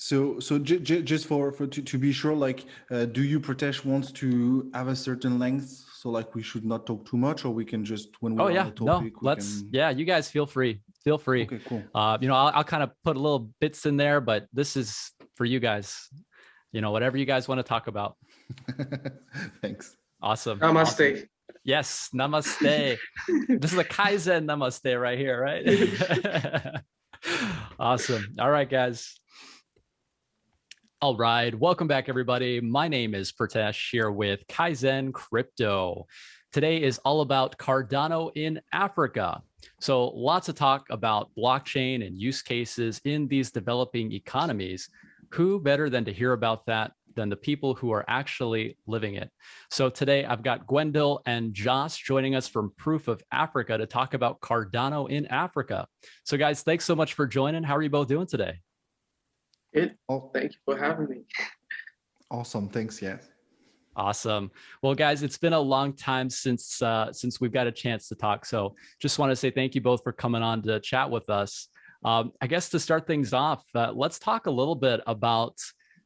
Just to be sure, like, do you, Pratesh, want to have a certain length? So like we should not talk too much, or we can just, when we're on the topic, yeah, you guys feel free. Feel free. Okay, cool. You know, I'll kind of put a little bits in there, but this is for you guys. You know, whatever you guys want to talk about. Thanks. Awesome. Namaste. Awesome. Yes, namaste. This is a Kaizen namaste right here, right? Awesome. All right, guys. All right, welcome back, everybody. My name is Pratesh here with Kaizen Crypto. Today is all about Cardano in Africa. So lots of talk about blockchain and use cases in these developing economies. Who better than to hear about that than the people who are actually living it? So today I've got Gwendal and Josh joining us from Proof of Africa to talk about Cardano in Africa. So guys, thanks so much for joining. How are you both doing today? Good. Oh, thank you for having me. Awesome. Thanks. Yeah. Awesome. Well, guys, it's been a long time since we've got a chance to talk. So just want to say thank you both for coming on to chat with us. I guess to start things off, let's talk a little bit about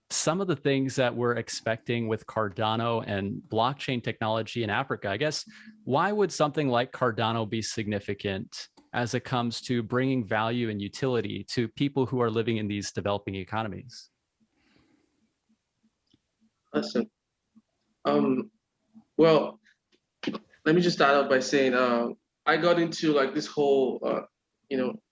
some of the things that we're expecting with Cardano and blockchain technology in Africa. I guess, why would something like Cardano be significant as it comes to bringing value and utility to people who are living in these developing economies? Awesome. Well, let me just start out by saying I got into like this whole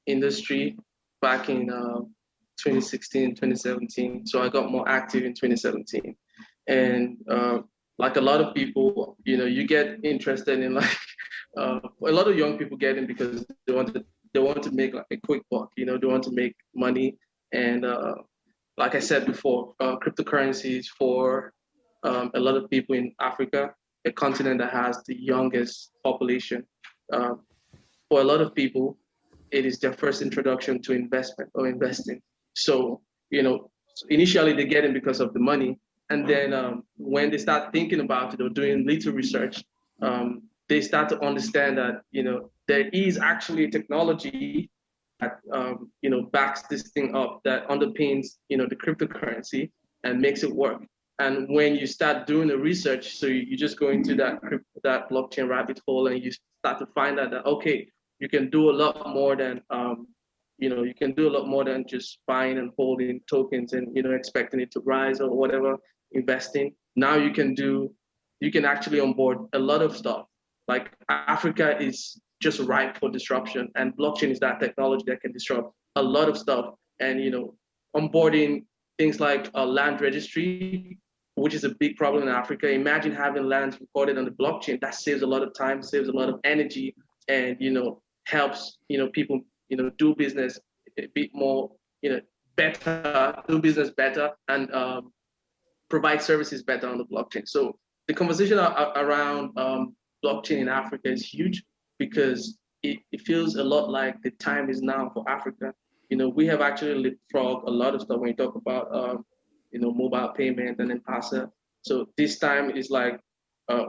industry back in 2016, 2017. So I got more active in 2017, and like a lot of people, you get interested in like a lot of young people get in because they want to make like a quick buck. They want to make money, and like I said before, cryptocurrencies for a lot of people in Africa, a continent that has the youngest population. For a lot of people, it is their first introduction to investment or investing. So, initially they get in because of the money. And then when they start thinking about it or doing little research, they start to understand that, there is actually a technology that, backs this thing up, that underpins, the cryptocurrency and makes it work. And when you start doing the research, so you just go into that blockchain rabbit hole, and you start to find out that, okay, you can do a lot more than, you can do a lot more than just buying and holding tokens and, expecting it to rise or whatever, investing. Now you can actually onboard a lot of stuff. Like Africa is just ripe for disruption, and blockchain is that technology that can disrupt a lot of stuff. And, onboarding things like a land registry, which is a big problem in Africa. Imagine having lands recorded on the blockchain. That saves a lot of time, saves a lot of energy, and helps people do business a bit more better, do business better, and provide services better on the blockchain. So the conversation around blockchain in Africa is huge, because it feels a lot like the time is now for Africa. We have actually leapfrogged a lot of stuff when you talk about mobile payment and M-Pesa. So this time is like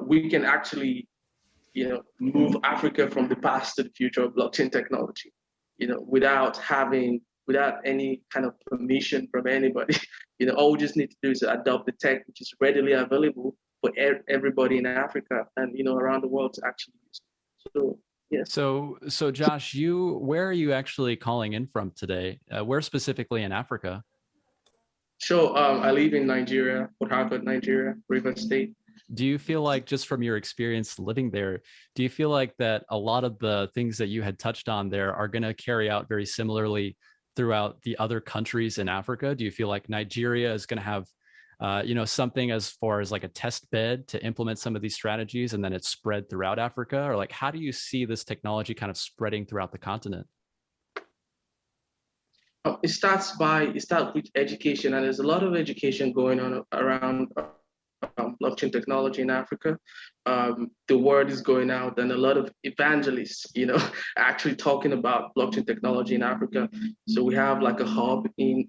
we can actually move Africa from the past to the future of blockchain technology, without any kind of permission from anybody. All we just need to do is adopt the tech, which is readily available for everybody in Africa and around the world to actually use. So yeah. So Josh, where are you actually calling in from today? Where specifically in Africa? So I live in Nigeria, Port Harcourt, Nigeria, Rivers State. Do you feel like, just from your experience living there, do you feel like that a lot of the things that you had touched on there are going to carry out very similarly throughout the other countries in Africa? Do you feel like Nigeria is going to have, something as far as like a test bed to implement some of these strategies, and then it's spread throughout Africa? Or like, how do you see this technology kind of spreading throughout the continent? It starts with education, and there's a lot of education going on around blockchain technology in Africa. The word is going out, and a lot of evangelists, actually talking about blockchain technology in Africa. So we have like a hub in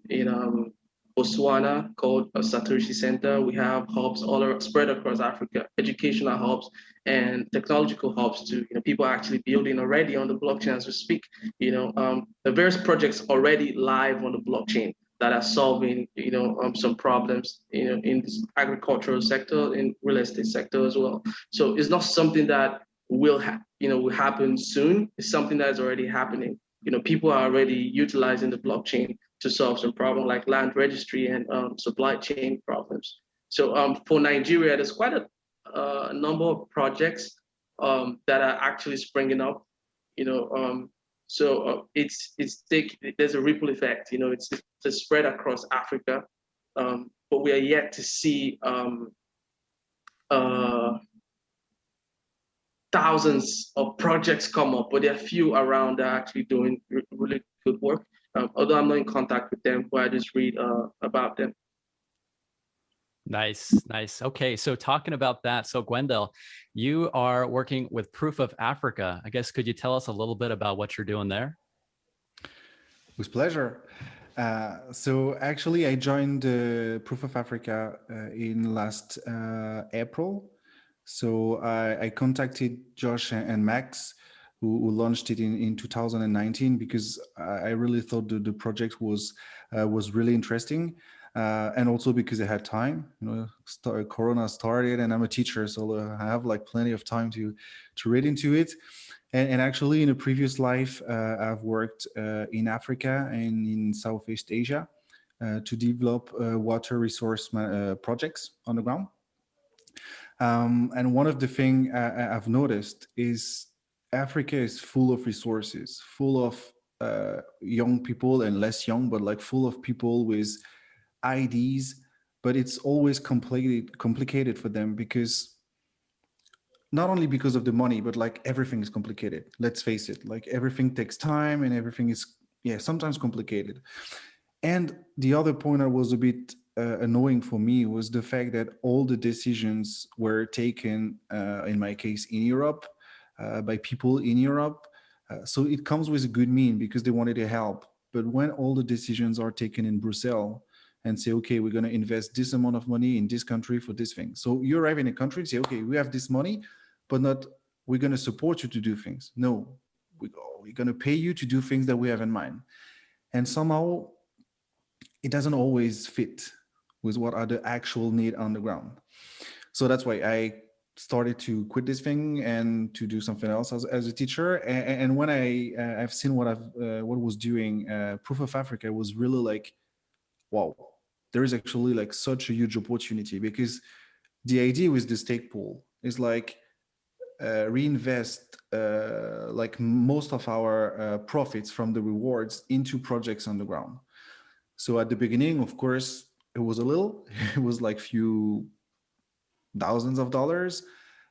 Botswana called a Satoshi Center. We have hubs spread across Africa, educational hubs and technological hubs too. People are actually building already on the blockchain as we speak. The various projects already live on the blockchain. that are solving, some problems, in this agricultural sector, in real estate sector as well. So it's not something that will happen soon. It's something that's already happening. People are already utilizing the blockchain to solve some problem like land registry and supply chain problems. So for Nigeria, there's quite a number of projects that are actually springing up. There's a ripple effect. It's spread across Africa, but we are yet to see thousands of projects come up, but there are few around that are actually doing really good work. Although I'm not in contact with them, but I just read about them. Nice. Okay, so talking about that, so Gwendal, you are working with Proof of Africa. I guess, could you tell us a little bit about what you're doing there? With pleasure. So actually, I joined Proof of Africa in last April. So I contacted Josh and Max, who launched it in 2019, because I really thought the project was really interesting. And also because I had time. Corona started, and I'm a teacher, so I have like plenty of time to read into it. And actually, in a previous life, I've worked in Africa and in Southeast Asia to develop water resource projects on the ground. And one of the things I've noticed is Africa is full of resources, full of young people, and less young, but like full of people with IDs, but it's always complicated for them, because not only because of the money, but like everything is complicated. Let's face it, like everything takes time, and everything is sometimes complicated. And the other point that was a bit annoying for me was the fact that all the decisions were taken, in my case, in Europe, by people in Europe. So it comes with a good mean, because they wanted to help. But when all the decisions are taken in Brussels, and say, okay, we're going to invest this amount of money in this country for this thing. So you arrive in a country and say, okay, we have this money, but not, we're going to support you to do things. No, we're going to pay you to do things that we have in mind. And somehow it doesn't always fit with what are the actual need on the ground. So that's why I started to quit this thing and to do something else as a teacher. And when I've seen what was doing, Proof of Africa was really like, wow, there is actually like such a huge opportunity, because the idea with the stake pool is like reinvest like most of our profits from the rewards into projects on the ground. So at the beginning, of course, it was it was like few thousands of dollars.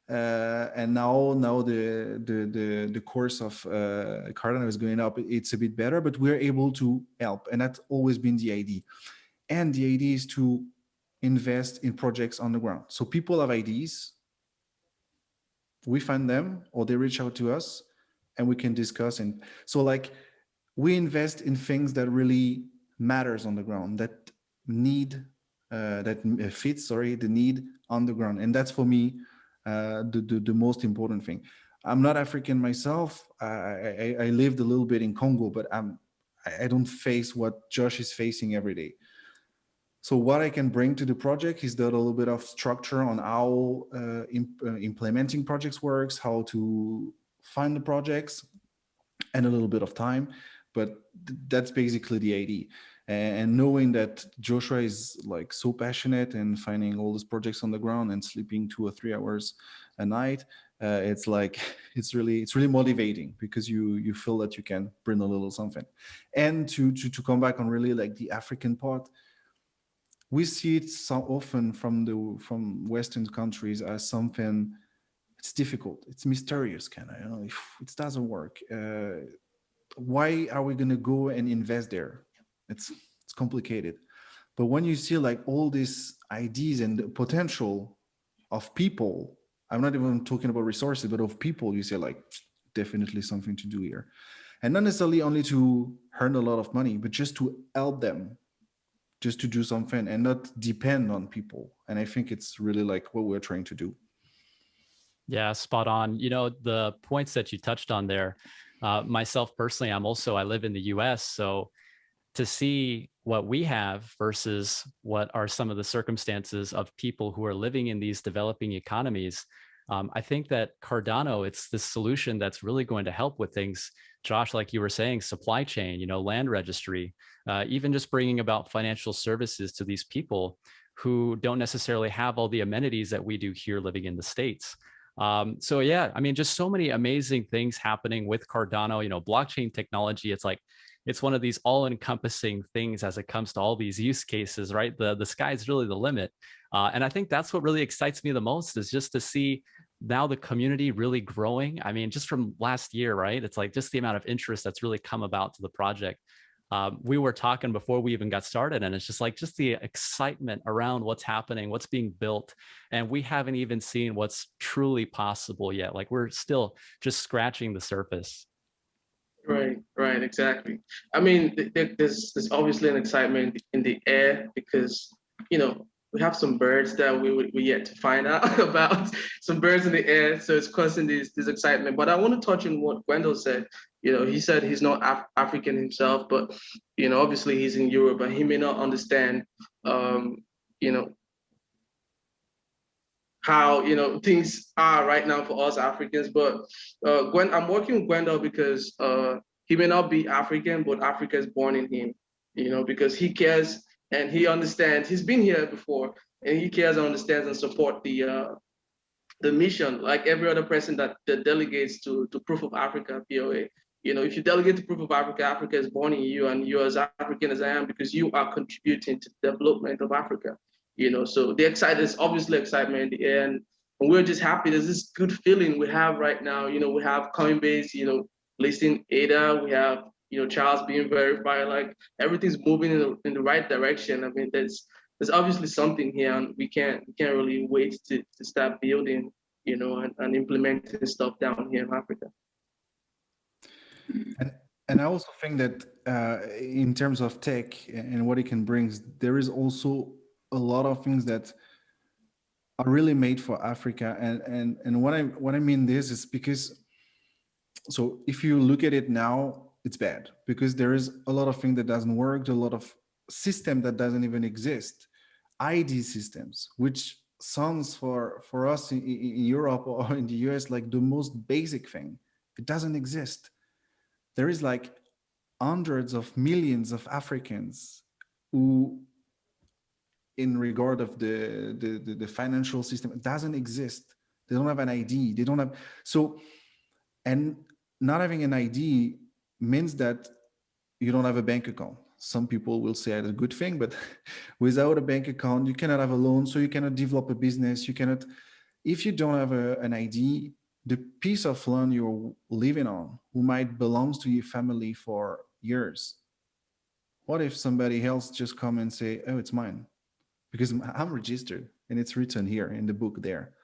And now the course of Cardano is going up. It's a bit better, but we're able to help, and that's always been the idea. And the idea is to invest in projects on the ground. So people have ideas, we find them, or they reach out to us, and we can discuss. And so like we invest in things that really matters on the ground, that need fits the need on the ground. And that's for me the most important thing. I'm not African myself. I lived a little bit in Congo, but I don't face what Josh is facing every day. So what I can bring to the project is that a little bit of structure on how implementing projects works, how to find the projects, and a little bit of time. But that's basically the idea. And knowing that Joshua is like so passionate and finding all these projects on the ground and sleeping 2 or 3 hours a night, it's like it's really motivating, because you feel that you can bring a little something. And to come back on really like the African part, we see it so often from Western countries as something. It's difficult. It's mysterious, kind of. If it doesn't work, why are we going to go and invest there? It's complicated. But when you see like all these ideas and the potential of people, I'm not even talking about resources, but of people, you say like, definitely something to do here. And not necessarily only to earn a lot of money, but just to help them, just to do something and not depend on people. And I think it's really like what we're trying to do. Yeah, spot on. The points that you touched on there, myself personally, I live in the US. So to see what we have versus what are some of the circumstances of people who are living in these developing economies. I think that Cardano, it's this solution that's really going to help with things, Josh, like you were saying, supply chain, land registry, even just bringing about financial services to these people who don't necessarily have all the amenities that we do here living in the States. So yeah, I mean, just so many amazing things happening with Cardano, blockchain technology. It's one of these all-encompassing things as it comes to all these use cases, right? The sky is really the limit. And I think that's what really excites me the most, is just to see now the community really growing. I mean, just from last year, right? It's like just the amount of interest that's really come about to the project. We were talking before we even got started, and it's just the excitement around what's happening, what's being built, and we haven't even seen what's truly possible yet. Like, we're still just scratching the surface. Right, exactly. I mean, there's obviously an excitement in the air because, we have some birds that we yet to find out about, some birds in the air. So it's causing this excitement. But I want to touch on what Gwendal said. He said he's not African himself, but, obviously he's in Europe and he may not understand, how things are right now for us Africans. But I'm working with Gwendal because he may not be African, but Africa is born in him. Because he cares and he understands. He's been here before, and he cares and understands and support the mission, like every other person that delegates to Proof of Africa POA. If you delegate to Proof of Africa, Africa is born in you, and you're as African as I am because you are contributing to the development of Africa. So there's obviously excitement in the air, and we're just happy. There's this good feeling we have right now. We have Coinbase, listing ADA, we have, Charles being verified, like everything's moving in the right direction. I mean, there's obviously something here, and we can't really wait to start building, and implementing stuff down here in Africa. And I also think that in terms of tech and what it can bring, there is also a lot of things that are really made for Africa. And what I mean this is because, so if you look at it now, it's bad because there is a lot of things that doesn't work, a lot of system that doesn't even exist. ID systems, which sounds for us in Europe or in the US like the most basic thing. It doesn't exist. There is like hundreds of millions of Africans who, in regard of the financial system, it doesn't exist. They don't have an ID. They don't have, so, and not having an ID means that you don't have a bank account. Some people will say it's a good thing, but without a bank account, you cannot have a loan, so you cannot develop a business. You cannot, if you don't have an ID, the piece of land you're living on, who might belong to your family for years, what if somebody else just come and say, oh, it's mine? Because I'm registered and it's written here in the book there.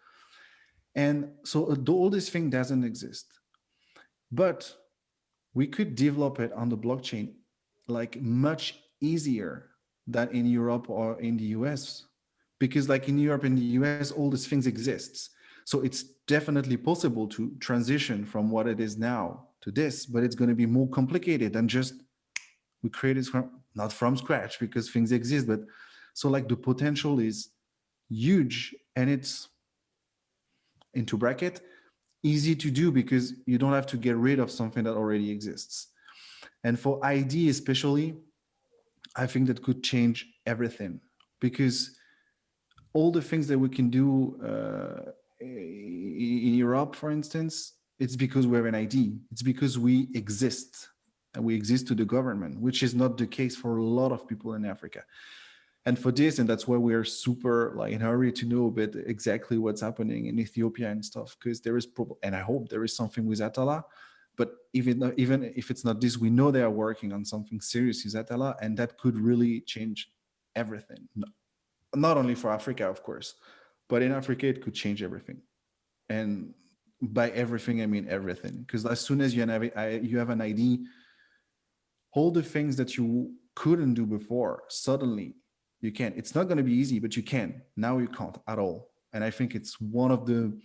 And so all this thing doesn't exist. But we could develop it on the blockchain like much easier than in Europe or in the US. Because like in Europe and the US, all these things exists. So it's definitely possible to transition from what it is now to this, but it's going to be more complicated than just we create it not from scratch because things exist. But so like the potential is huge, and it's, into bracket, easy to do because you don't have to get rid of something that already exists. And for ID especially, I think that could change everything, because all the things that we can do in Europe, for instance, it's because we have an ID. It's because we exist, and we exist to the government, which is not the case for a lot of people in Africa. And for this, and that's why we are super like in a hurry to know a bit exactly what's happening in Ethiopia and stuff, because there is and I hope there is something with Atala. But even if it's not this, we know they are working on something serious with Atala, and that could really change everything. Not only for Africa, of course, but in Africa, it could change everything. And by everything, I mean everything. Because as soon as you have an ID, all the things that you couldn't do before, suddenly you can. It's not going to be easy, but you can. Now you can't at all. And I think it's one of the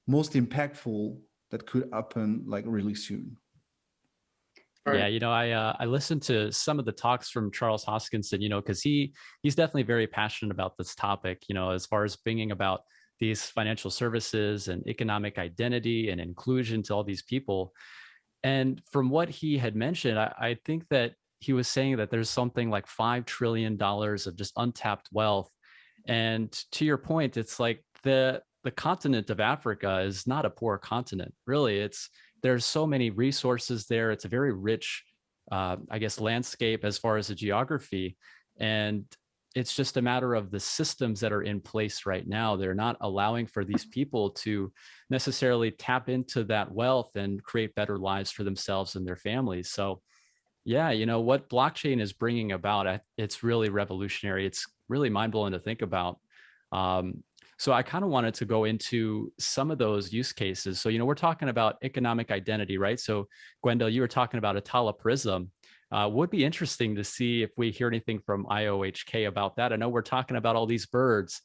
most impactful that could happen like really soon. Yeah, I listened to some of the talks from Charles Hoskinson, because he's definitely very passionate about this topic, as far as bringing about these financial services and economic identity and inclusion to all these people. And from what he had mentioned, I think that he was saying that there's something like $5 trillion of just untapped wealth. And to your point, it's like the continent of Africa is not a poor continent. Really, there's so many resources there. It's a very rich, I guess, landscape as far as the geography. And it's just a matter of the systems that are in place right now. They're not allowing for these people to necessarily tap into that wealth and create better lives for themselves and their families. So yeah, what blockchain is bringing about, it's really revolutionary. It's really mind-blowing to think about. So I kind of wanted to go into some of those use cases. So, we're talking about economic identity, right? So Gwendal, you were talking about Atala Prism. Would be interesting to see if we hear anything from IOHK about that. I know we're talking about all these birds,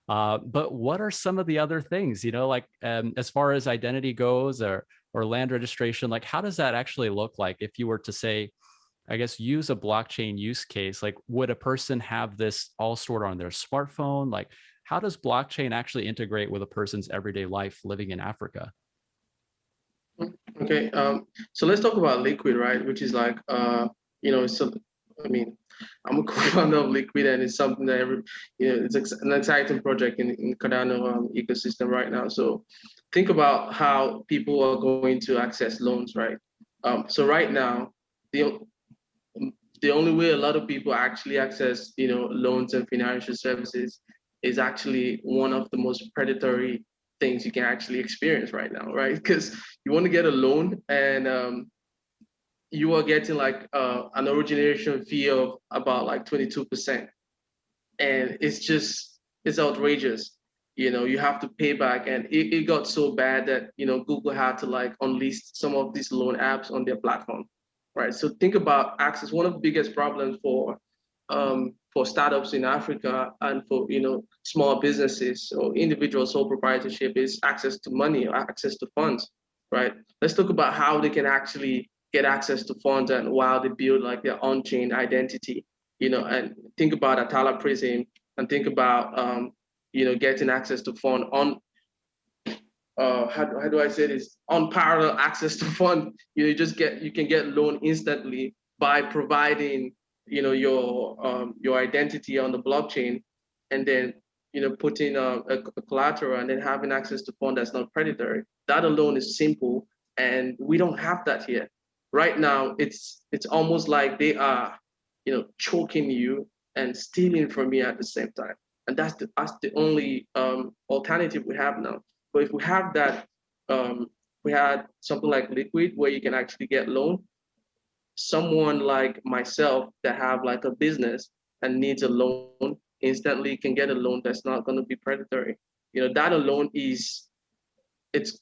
but what are some of the other things, like as far as identity goes or land registration, like how does that actually look like if you were to say, I guess, use a blockchain use case? Like, would a person have this all stored on their smartphone? Like, how does blockchain actually integrate with a person's everyday life living in Africa? Okay, so let's talk about Liquid, right? Which is like, so I mean, I'm a co-founder of Liquid, and it's something that it's an exciting project in Cardano ecosystem right now. So think about how people are going to access loans, right? So right now, the the only way a lot of people actually access, loans and financial services is actually one of the most predatory things you can actually experience right now, right? Because you want to get a loan and you are getting like an origination fee of about like 22%. And it's outrageous. You have to pay back. And it got so bad that, Google had to like unleash some of these loan apps on their platform, right? So think about access. One of the biggest problems for startups in Africa and for, small businesses or individual sole proprietorship is access to money or access to funds, right? Let's talk about how they can actually get access to funds and while they build like their on-chain identity, and think about Atala Prism and think about, getting access to fund on, how do I say this? Unparalleled access to fund. You can get loan instantly by providing, your identity on the blockchain, and then, putting a collateral and then having access to fund that's not predatory. That alone is simple, and we don't have that here. Right now, it's almost like they are, choking you and stealing from you at the same time. And that's the only alternative we have now. But if we have that, we had something like Liquid where you can actually get loan. Someone like myself that have like a business and needs a loan instantly can get a loan that's not going to be predatory. That alone it's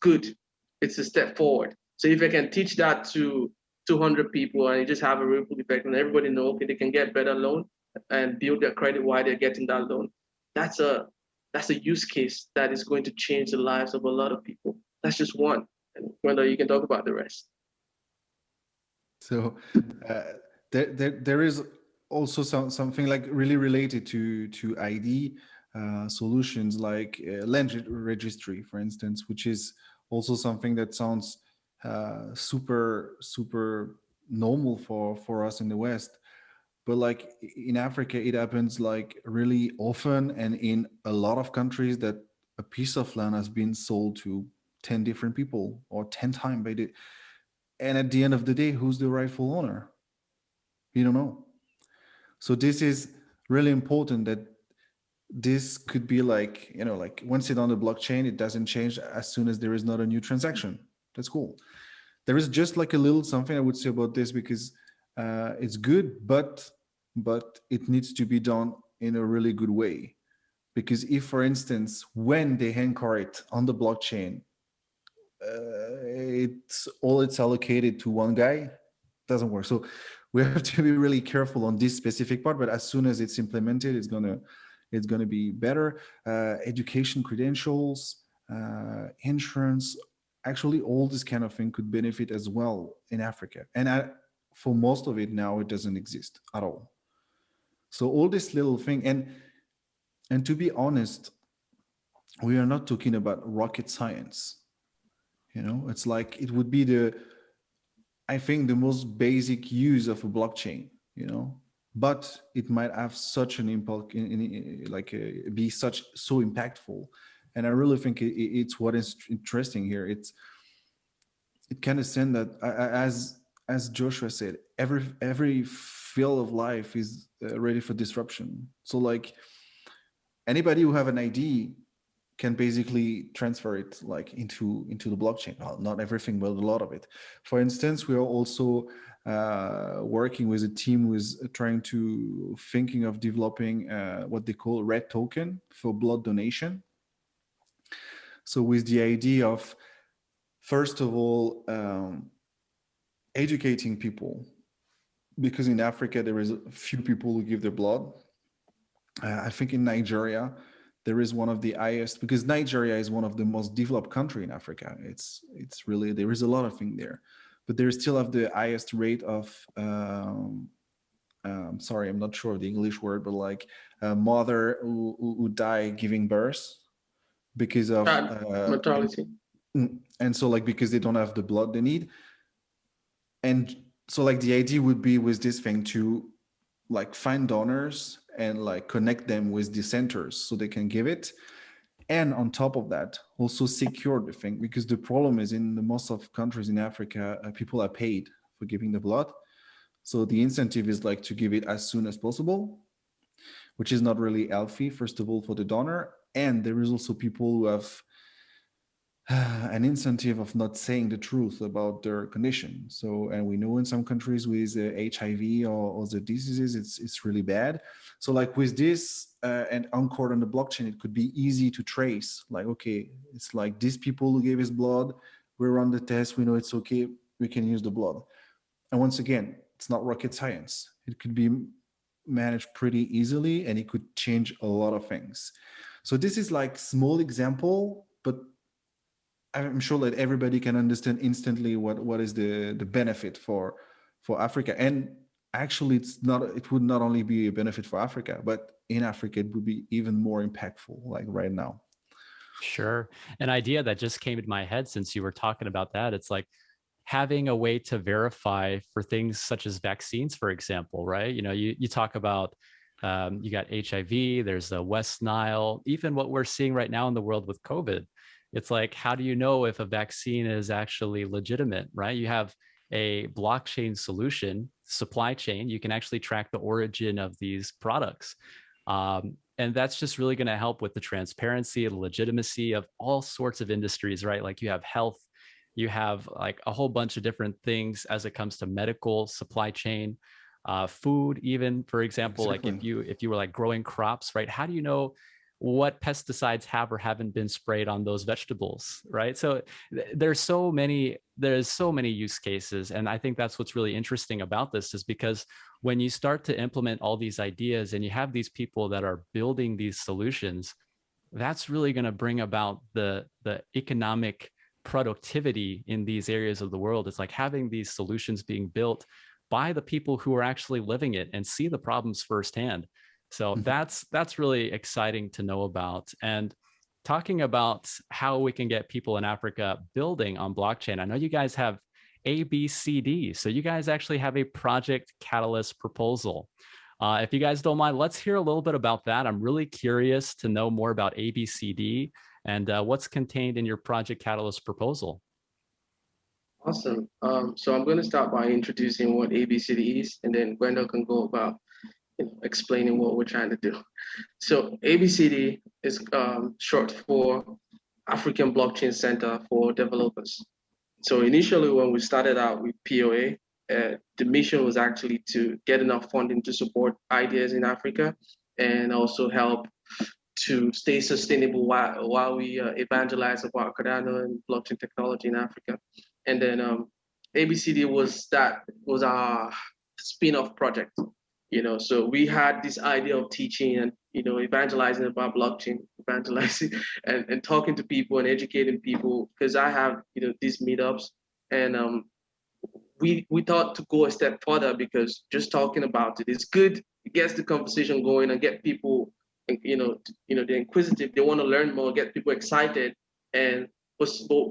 good. It's a step forward. So if I can teach that to 200 people and you just have a ripple effect and everybody know, okay, they can get better loan and build their credit while they're getting that loan. That's a use case that is going to change the lives of a lot of people. That's just one. And Gwendal, you can talk about the rest. So there is also something like really related to ID solutions like land registry, for instance, which is also something that sounds super normal for us in the West. But like in Africa, it happens like really often, and in a lot of countries that a piece of land has been sold to 10 different people or 10 times by the, and at the end of the day, who's the rightful owner? You don't know. So this is really important that this could be like, like once it's on the blockchain, it doesn't change as soon as there is not a new transaction. That's cool. There is just like a little something I would say about this, because it's good, but it needs to be done in a really good way. Because if, for instance, when they anchor it on the blockchain, it's allocated to one guy, doesn't work. So we have to be really careful on this specific part. But as soon as it's implemented, it's gonna be better. Education, credentials, insurance, actually, all this kind of thing could benefit as well in Africa. And for most of it now, it doesn't exist at all. So all this little thing, and to be honest, we are not talking about rocket science. You know, it's like it would be I think the most basic use of a blockchain, you know, but it might have such an impact be so impactful. And I really think it's what is interesting here. It kind of send that as Joshua said, every field of life is ready for disruption. So like anybody who have an idea can basically transfer it like into the blockchain. Well, not everything, but a lot of it. For instance, we are also working with a team who is thinking of developing what they call red token for blood donation. So with the idea of, first of all, educating people, because in Africa there is a few people who give their blood. I think in Nigeria, there is one of the highest, because Nigeria is one of the most developed country in Africa. It's really, there is a lot of things there, but they still have the highest rate of, sorry, I'm not sure of the English word, but like a mother who die giving birth because of mortality. And so like, because they don't have the blood they need. And so like the idea would be with this thing to like find donors and like connect them with the centers so they can give it. And on top of that, also secure the thing, because the problem is in the most of countries in Africa, people are paid for giving the blood. So the incentive is like to give it as soon as possible, which is not really healthy, first of all, for the donor. And there is also people who have an incentive of not saying the truth about their condition. So, and we know in some countries with HIV or the diseases, it's really bad. So like with this and anchored on the blockchain, it could be easy to trace, like, okay, it's like these people who gave his blood, we run the test, we know it's okay, we can use the blood. And once again, it's not rocket science. It could be managed pretty easily and it could change a lot of things. So this is like small example, but I'm sure that everybody can understand instantly what is the benefit for Africa. And actually, it would not only be a benefit for Africa, but in Africa, it would be even more impactful, like right now. Sure. An idea that just came into my head since you were talking about that, it's like having a way to verify for things such as vaccines, for example, right? You know, you talk about, you got HIV, there's the West Nile, even what we're seeing right now in the world with COVID. It's like, how do you know if a vaccine is actually legitimate, right? You have a blockchain solution, supply chain, you can actually track the origin of these products. And that's just really going to help with the transparency and legitimacy of all sorts of industries, right? Like you have health, you have like a whole bunch of different things as it comes to medical supply chain, food, even, for example, Exactly. like if you were like growing crops, right? How do you know what pesticides have or haven't been sprayed on those vegetables, right? So there's so many use cases. And I think that's what's really interesting about this, is because when you start to implement all these ideas and you have these people that are building these solutions, that's really going to bring about the economic productivity in these areas of the world. It's like having these solutions being built by the people who are actually living it and see the problems firsthand. So that's really exciting to know about. And talking about how we can get people in Africa building on blockchain, I know you guys have ABCD. So you guys actually have a Project Catalyst proposal. If you guys don't mind, let's hear a little bit about that. I'm really curious to know more about ABCD and what's contained in your Project Catalyst proposal. Awesome. So I'm going to start by introducing what ABCD is, and then Gwendal can go about explaining what we're trying to do. So ABCD is short for African Blockchain Center for Developers. So initially, when we started out with POA, the mission was actually to get enough funding to support ideas in Africa and also help to stay sustainable while we evangelize about Cardano and blockchain technology in Africa. And then ABCD was our spin-off project. So we had this idea of teaching and evangelizing about blockchain, evangelizing and talking to people and educating people, because I have these meetups, and we thought to go a step further, because just talking about it is good. It gets the conversation going and get people, they're inquisitive. They want to learn more, get people excited, and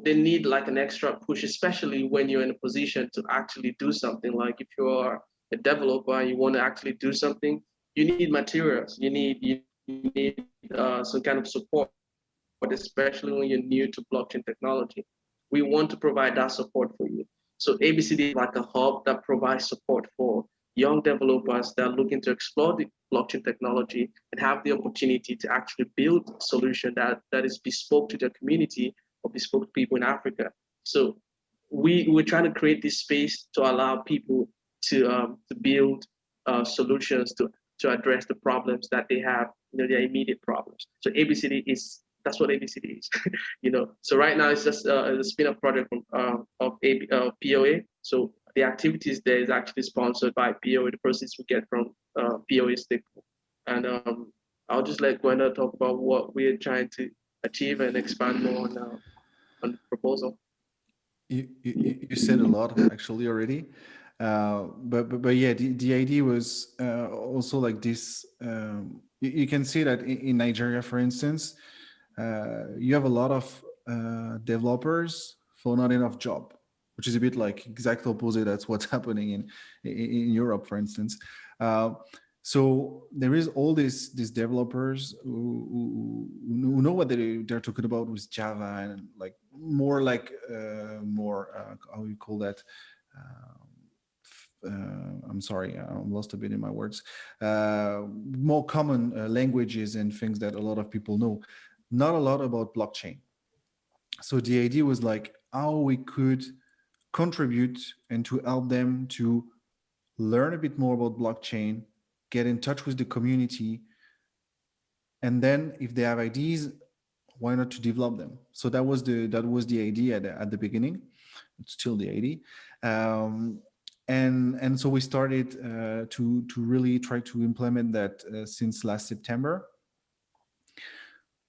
they need like an extra push, especially when you're in a position to actually do something. Like if you are a developer and you want to actually do something, you need materials. You need some kind of support, especially when you're new to blockchain technology. We want to provide that support for you. So ABCD is like a hub that provides support for young developers that are looking to explore the blockchain technology and have the opportunity to actually build a solution that is bespoke to their community or bespoke to people in Africa. So we're trying to create this space to allow people to build solutions to address the problems that they have, their immediate problems. So ABCD that's what ABCD is. So right now it's just a spin-off project of POA. So the activities there is actually sponsored by POA. The proceeds we get from POA stake. And I'll just let Gwendal talk about what we're trying to achieve and expand more on the proposal. You said a lot actually already, but yeah, the idea was also like this. You can see that in Nigeria, for instance, you have a lot of developers for not enough job, which is a bit like exact opposite. That's what's happening in Europe, for instance. So there is all these developers who know what they're talking about with Java, and like more how you call that. I'm sorry, I'm lost a bit in my words. More common languages and things that a lot of people know. Not a lot about blockchain. So the idea was like how we could contribute and to help them to learn a bit more about blockchain, get in touch with the community, and then if they have ideas, why not to develop them? So that was the idea at the beginning. It's still the idea. And so we started to really try to implement that since last September.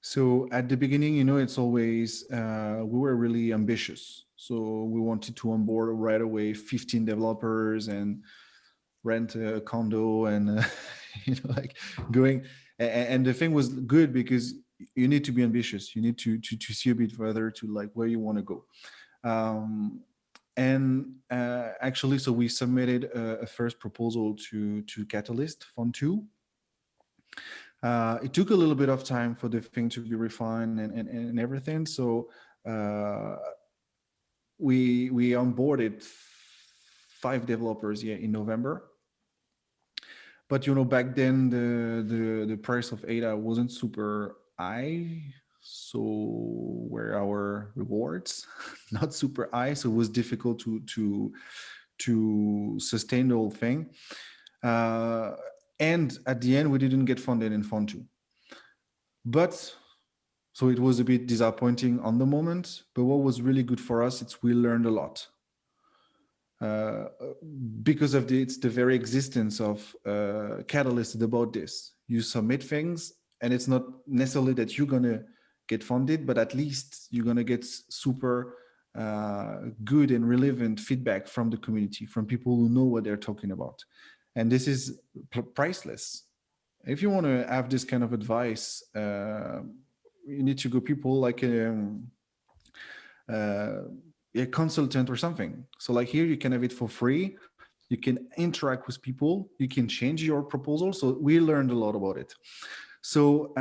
So at the beginning, it's always, we were really ambitious. So we wanted to onboard right away 15 developers and rent a condo and, like going. And the thing was good because you need to be ambitious. You need to see a bit further to like where you want to go. Actually, so we submitted a first proposal to Catalyst Fund 2. It took a little bit of time for the thing to be refined and everything. So we onboarded 5 developers in November. But back then the price of ADA wasn't super high, so were our rewards not super high. So it was difficult to sustain the whole thing. And at the end, we didn't get funded in Fund 2. But so it was a bit disappointing on the moment. But what was really good for us, we learned a lot. Because of it's the very existence of Catalyst about this. You submit things, and it's not necessarily that you're going to get funded, but at least you're going to get super good and relevant feedback from the community, from people who know what they're talking about. And this is priceless. If you want to have this kind of advice, you need to go people like a consultant or something. So like here, you can have it for free. You can interact with people. You can change your proposal. So we learned a lot about it. So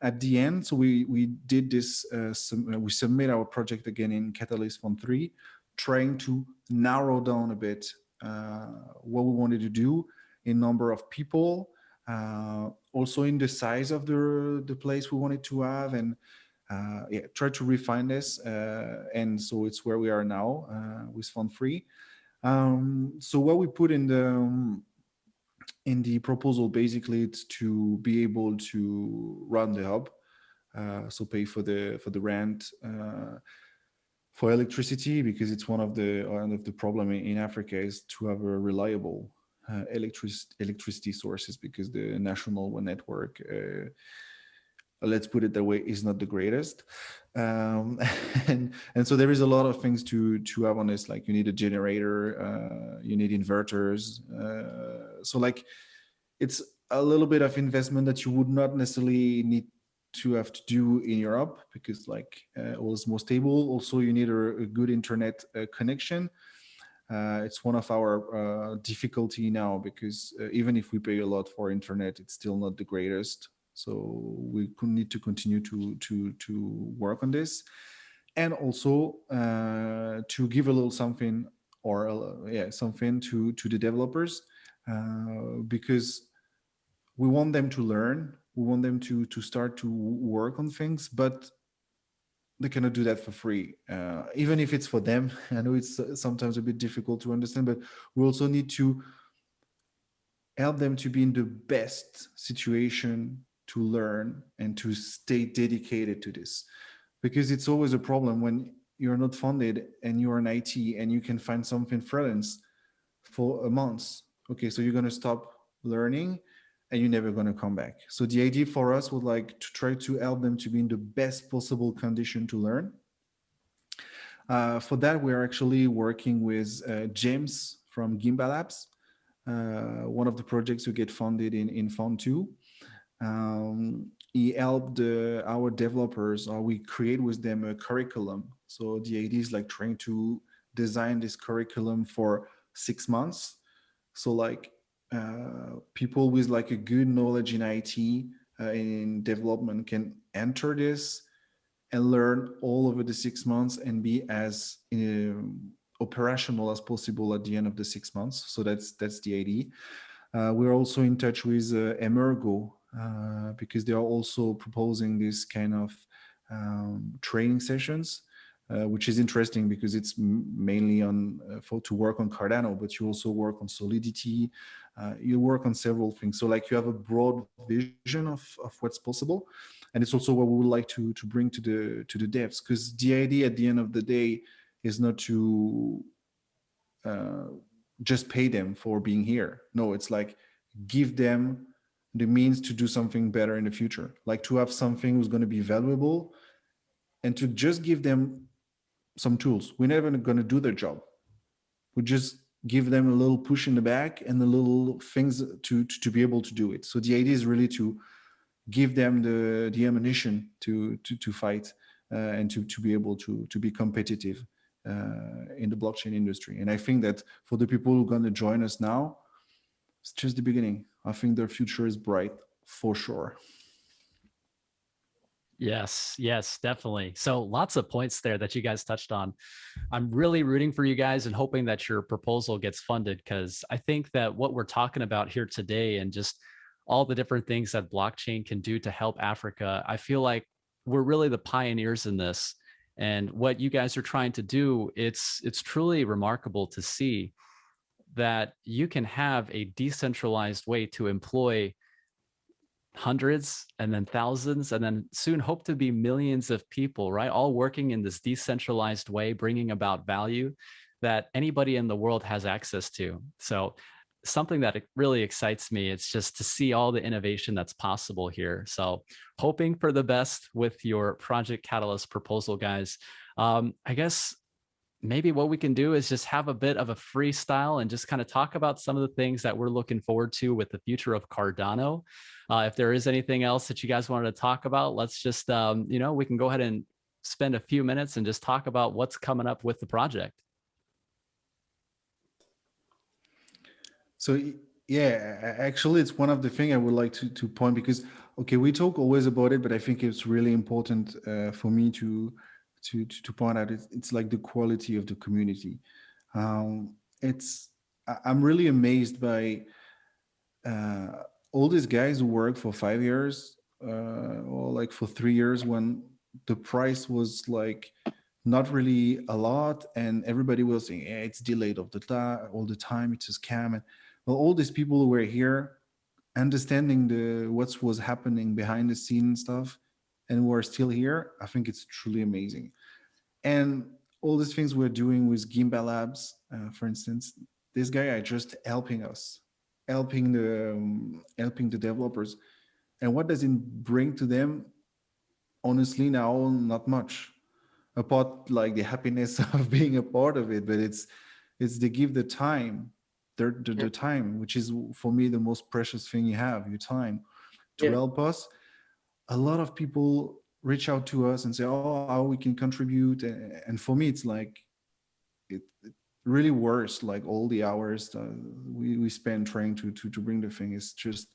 at the end, so we did this, we submit our project again in Catalyst Fund 3, trying to narrow down a bit what we wanted to do in number of people, also in the size of the place we wanted to have, and try to refine this. And so it's where we are now with Fund 3. So what we put in the proposal, basically, it's to be able to run the hub, so pay for the rent, for electricity, because it's one of the problem in Africa is to have a reliable electricity sources, because the national network let's put it that way, is not the greatest. um, and so there is a lot of things to have on this, like you need a generator, you need inverters, so like it's a little bit of investment that you would not necessarily need to have to do in Europe, because like all is more stable. Also, you need a good internet connection. It's one of our difficulty now, because even if we pay a lot for internet, it's still not the greatest. So we need to continue to work on this, and also to give a little something, or something to the developers, because we want them to learn. We want them to start to work on things, but they cannot do that for free, even if it's for them. I know it's sometimes a bit difficult to understand, but we also need to help them to be in the best situation to learn and to stay dedicated to this, because it's always a problem when you're not funded and you're in IT and you can find something freelance for a month. Okay, so you're going to stop learning and you're never going to come back. So the idea for us was like to try to help them to be in the best possible condition to learn. For that, we're actually working with James from Gimbal Labs, one of the projects who get funded in Fund 2. He helped our developers, or we create with them a curriculum. So the idea is like trying to design this curriculum for 6 months. So like people with like a good knowledge in IT, in development, can enter this and learn all over the 6 months and be as operational as possible at the end of the 6 months. So that's the idea. We're also in touch with Emergo, because they are also proposing this kind of training sessions, which is interesting because it's mainly on to work on Cardano, but you also work on Solidity. You work on several things. So like you have a broad vision of what's possible. And it's also what we would like to bring to the devs, because the idea at the end of the day is not to just pay them for being here. No, it's like give them the means to do something better in the future, like to have something who's going to be valuable, and to just give them some tools. We're never going to do their job. We just give them a little push in the back and the little things to be able to do it. So the idea is really to give them the ammunition to fight, and to be able to be competitive in the blockchain industry. And I think that for the people who are going to join us now, it's just the beginning. I think their future is bright for sure. Yes, definitely. So lots of points there that you guys touched on. I'm really rooting for you guys and hoping that your proposal gets funded, because I think that what we're talking about here today and just all the different things that blockchain can do to help Africa, I feel like we're really the pioneers in this. And what you guys are trying to do, it's truly remarkable to see that you can have a decentralized way to employ hundreds and then thousands and then soon hope to be millions of people, right? All working in this decentralized way, bringing about value that anybody in the world has access to. So something that really excites me, it's just to see all the innovation that's possible here. So hoping for the best with your Project Catalyst proposal, guys. I guess maybe what we can do is just have a bit of a freestyle and just kind of talk about some of the things that we're looking forward to with the future of Cardano. If there is anything else that you guys wanted to talk about, let's just, we can go ahead and spend a few minutes and just talk about what's coming up with the project. So yeah, actually, it's one of the things I would like to point, because okay, we talk always about it, but I think it's really important for me to point out. It's like the quality of the community. I'm really amazed by all these guys who work for 5 years or like for 3 years, when the price was like not really a lot, and everybody was saying, yeah, it's delayed all the time, it's a scam. And well, all these people who were here understanding what was happening behind the scenes stuff, and who are still here, I think it's truly amazing. And all these things we're doing with Gimbal Labs, for instance, this guy are just helping us, helping the developers. And what does it bring to them? honestly now not much, apart like the happiness of being a part of it, but it's they give the time, the time, which is for me the most precious thing you have, your time, to Yeah. help us. A lot of people reach out to us and say, oh, how we can contribute, and for me it's like it really worth like all the hours we spend trying to bring the thing. Is just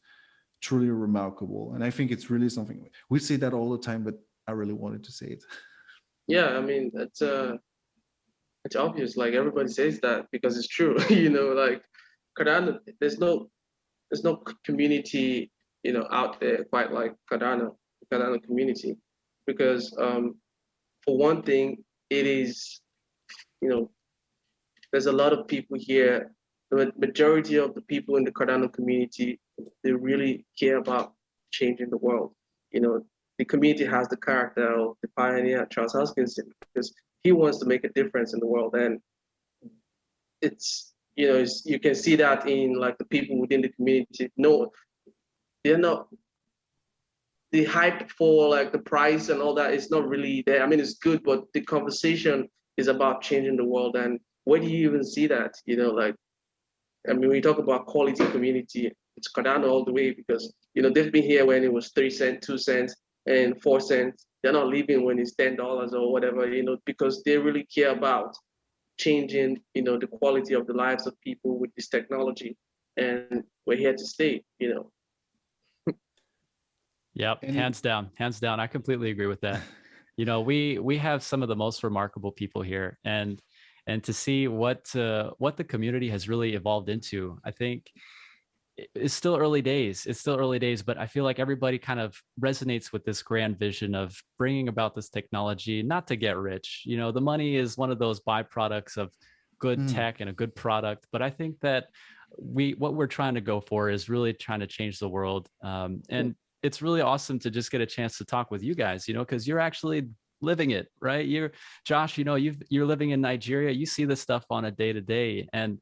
truly remarkable, and I think it's really something we say that all the time, but I really wanted to say it. Yeah, I mean, it's obvious. Like everybody says that because it's true. Like Cardano, there's no community, out there quite like Cardano community, because for one thing, it is, you know, there's a lot of people here. The majority of the people in the Cardano community, they really care about changing the world. The community has the character of the pioneer Charles Hoskinson, because he wants to make a difference in the world, and you can see that in like the people within the community. No, they're not, the hype for like the price and all that is not really there. I mean, it's good, but the conversation is about changing the world. And where do you even see that? Like, I mean, when you talk about quality community, it's Cardano all the way, because they've been here when it was 3 cents, 2 cents, and 4 cents. They're not leaving when it's $10 or whatever, because they really care about changing, the quality of the lives of people with this technology. And we're here to stay. Yep, And hands down, hands down. I completely agree with that. We have some of the most remarkable people here, and to see what the community has really evolved into, I think it's still early days. It's still early days, but I feel like everybody kind of resonates with this grand vision of bringing about this technology, not to get rich. The money is one of those byproducts of good tech and a good product, but I think that what we're trying to go for is really trying to change the world. And it's really awesome to just get a chance to talk with you guys, because you're actually living it, right? Josh, you're living in Nigeria. You see this stuff on a day-to-day, and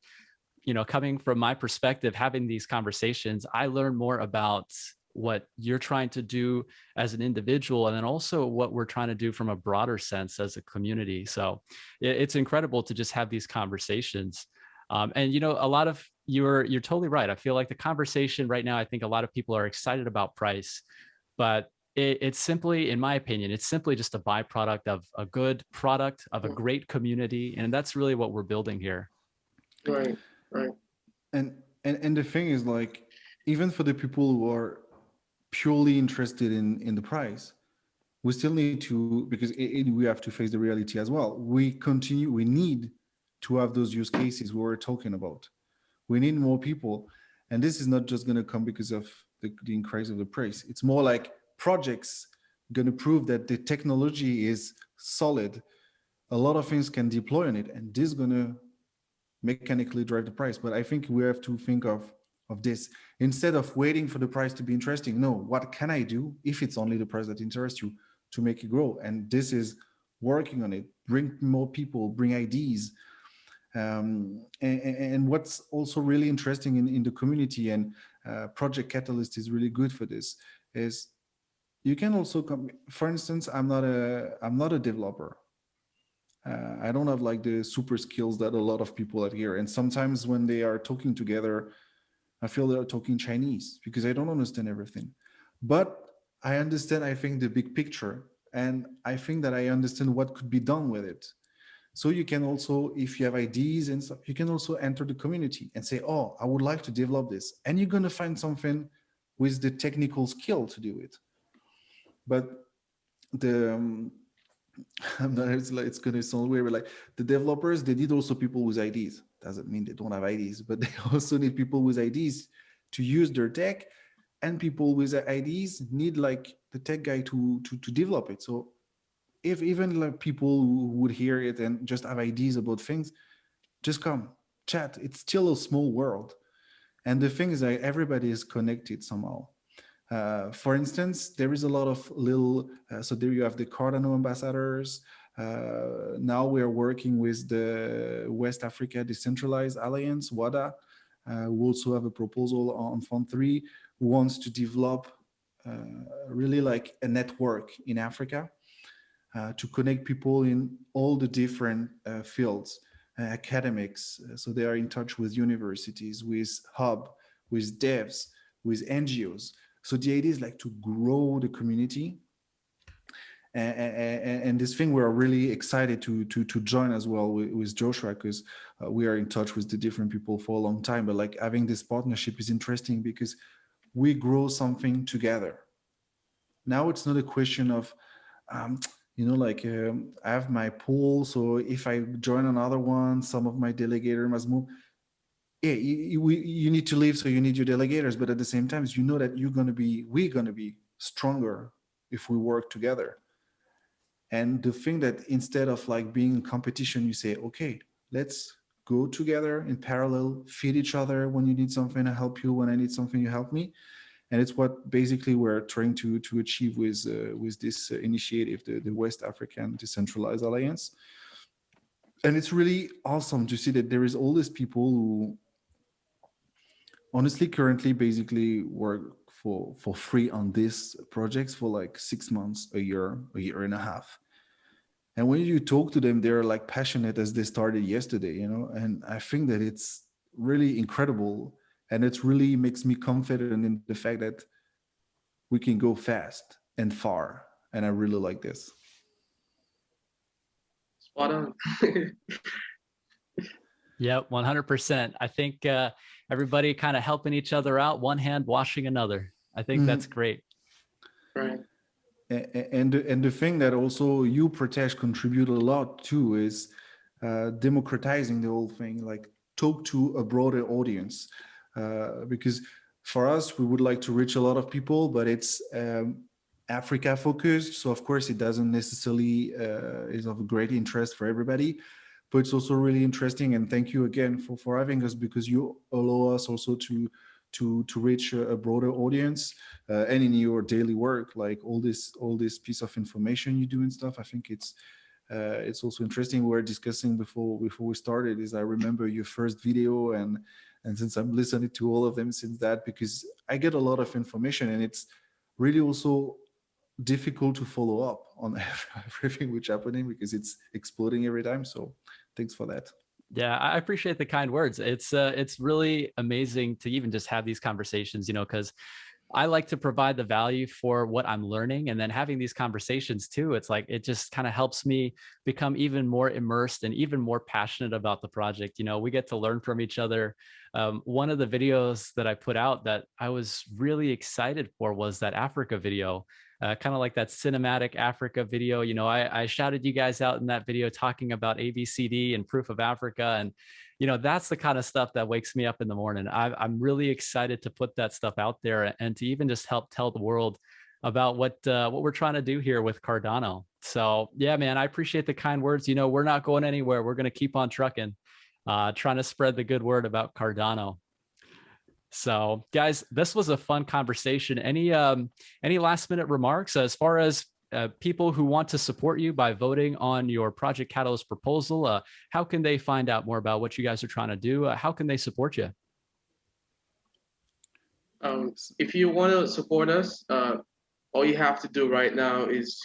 coming from my perspective, having these conversations, I learn more about what you're trying to do as an individual, and then also what we're trying to do from a broader sense as a community. So it's incredible to just have these conversations. And a lot of you're totally right. I feel like the conversation right now, I think a lot of people are excited about price, but it's simply, in my opinion, it's simply just a byproduct of a good product, of a great community, and that's really what we're building here. Right. and the thing is, like, even for the people who are purely interested in the price, we still need to, because we have to face the reality as well. We need to have those use cases we were talking about. We need more people, and this is not just going to come because of the increase of the price. It's more like projects going to prove that the technology is solid. A lot of things can deploy on it, and this is going to mechanically drive the price. But I think we have to think of this instead of waiting for the price to be interesting. No, what can I do if it's only the price that interests you to make it grow? And this is working on it. Bring more people, bring ideas. And what's also really interesting in the community, and Project Catalyst is really good for this, is you can also come. For instance, I'm not a developer. I don't have like the super skills that a lot of people have here. And sometimes when they are talking together, I feel they're talking Chinese because I don't understand everything. But I understand, I think, the big picture. And I think that I understand what could be done with it. So you can also, if you have ideas and stuff, you can also enter the community and say, oh, I would like to develop this. And you're going to find something with the technical skill to do it. But it's going to sound weird, but like the developers, they need also people with ideas. Doesn't mean they don't have ideas, but they also need people with ideas to use their tech, and people with ideas need like the tech guy to develop it. So if even like people who would hear it and just have ideas about things, just come chat. It's still a small world, and the thing is that everybody is connected somehow. For instance, there is a lot of little, so there you have the Cardano ambassadors. Now we are working with the West Africa Decentralized Alliance, WADA. We also have a proposal on Fund 3 who wants to develop really like a network in Africa to connect people in all the different fields, academics. So they are in touch with universities, with hub, with devs, with NGOs. So the idea is like to grow the community. And this thing we are really excited to join as well with Joshua, because we are in touch with the different people for a long time. But like having this partnership is interesting because we grow something together. Now it's not a question of like I have my pool, so if I join another one, some of my delegator must move. Yeah, you need to leave, so you need your delegators, but at the same time, you know that we're gonna be stronger if we work together. And the thing that instead of like being in competition, you say, okay, let's go together in parallel, feed each other. When you need something, I help you. When I need something, you help me. And it's what basically we're trying to achieve with this initiative, the West African Decentralized Alliance. And it's really awesome to see that there is all these people who honestly currently basically work for free on these projects for like 6 months, a year and a half. And when you talk to them, they're like passionate as they started yesterday, and I think that it's really incredible. And it really makes me confident in the fact that we can go fast and far. And I really like this. Spot on. Yeah, 100%. I think everybody kind of helping each other out, one hand washing another. I think that's great. Right. And the thing that also you, Pratesh, contribute a lot to is democratizing the whole thing, like talk to a broader audience. Because for us, we would like to reach a lot of people, but it's Africa focused. So of course, it doesn't necessarily is of great interest for everybody. But it's also really interesting, and thank you again for having us, because you allow us also to reach a broader audience, and in your daily work, like all this piece of information you do and stuff. I think it's also interesting. We were discussing before we started, is I remember your first video, and since I'm listening to all of them since that, because I get a lot of information, and it's really also difficult to follow up on everything which happening, because it's exploding every time. So thanks for that. Yeah, I appreciate the kind words. It's really amazing to even just have these conversations, because I like to provide the value for what I'm learning, and then having these conversations too. It's like, it just kind of helps me become even more immersed and even more passionate about the project. We get to learn from each other. One of the videos that I put out that I was really excited for was that Africa video. Kind of like that cinematic Africa video. I shouted you guys out in that video talking about ABCD and Proof of Africa. And, that's the kind of stuff that wakes me up in the morning. I'm really excited to put that stuff out there and to even just help tell the world about what we're trying to do here with Cardano. So yeah, man, I appreciate the kind words. We're not going anywhere. We're going to keep on trucking, trying to spread the good word about Cardano. So guys, this was a fun conversation. Any last minute remarks as far as people who want to support you by voting on your Project Catalyst proposal? How can they find out more about what you guys are trying to do? How can they support you? If you want to support us, all you have to do right now is,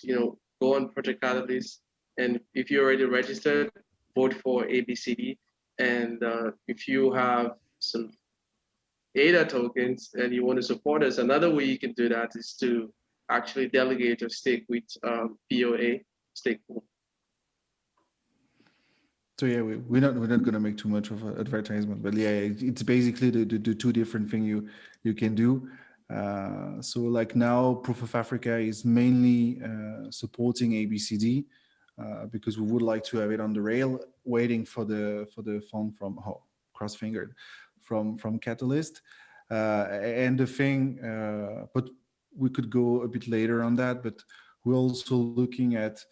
go on Project Catalyst, and if you're already registered, vote for ABCD. And if you have some ADA tokens and you want to support us, another way you can do that is to actually delegate or stake with POA stake pool. So yeah, we're not going to make too much of an advertisement, but yeah, it's basically the two different things you can do. So like now, Proof of Africa is mainly supporting ABCD because we would like to have it on the rail, waiting for the fund from cross-fingered from Catalyst. And the thing, but we could go a bit later on that, but we're also looking at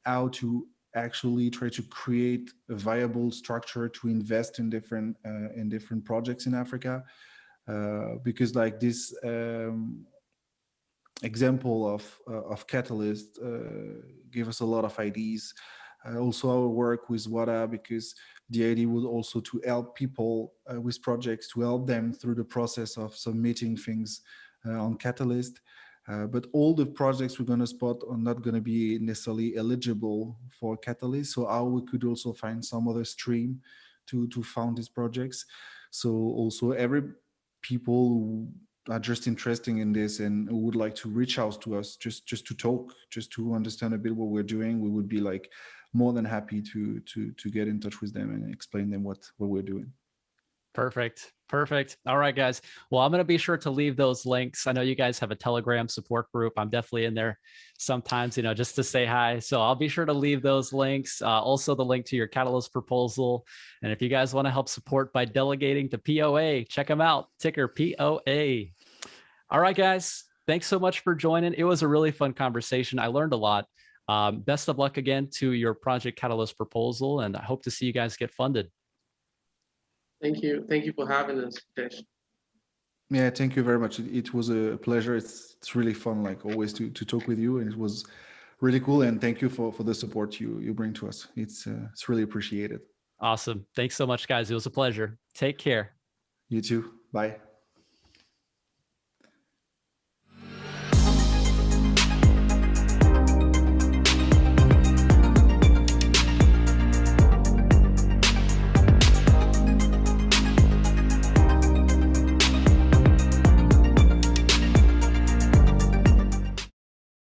how to actually try to create a viable structure to invest in different projects in Africa, because like this example of Catalyst gave us a lot of ideas. Also our work with WADA, because the idea was also to help people with projects, to help them through the process of submitting things on Catalyst. But all the projects we're going to spot are not going to be necessarily eligible for Catalyst. So how we could also find some other stream to fund these projects. So also every people who are just interested in this and who would like to reach out to us just to talk, just to understand a bit what we're doing, we would be like more than happy to get in touch with them and explain them what we're doing. Perfect. Perfect. All right, guys. Well, I'm going to be sure to leave those links. I know you guys have a Telegram support group. I'm definitely in there sometimes, just to say hi. So I'll be sure to leave those links. Also the link to your Catalyst proposal. And if you guys want to help support by delegating to POA, check them out. Ticker POA. All right, guys. Thanks so much for joining. It was a really fun conversation. I learned a lot. Best of luck again to your Project Catalyst proposal. And I hope to see you guys get funded. Thank you. Thank you for having us, Pritesh. Yeah, thank you very much. It was a pleasure. It's really fun, like always, to talk with you, and it was really cool. And thank you for the support you bring to us. It's really appreciated. Awesome. Thanks so much, guys. It was a pleasure. Take care. You too. Bye.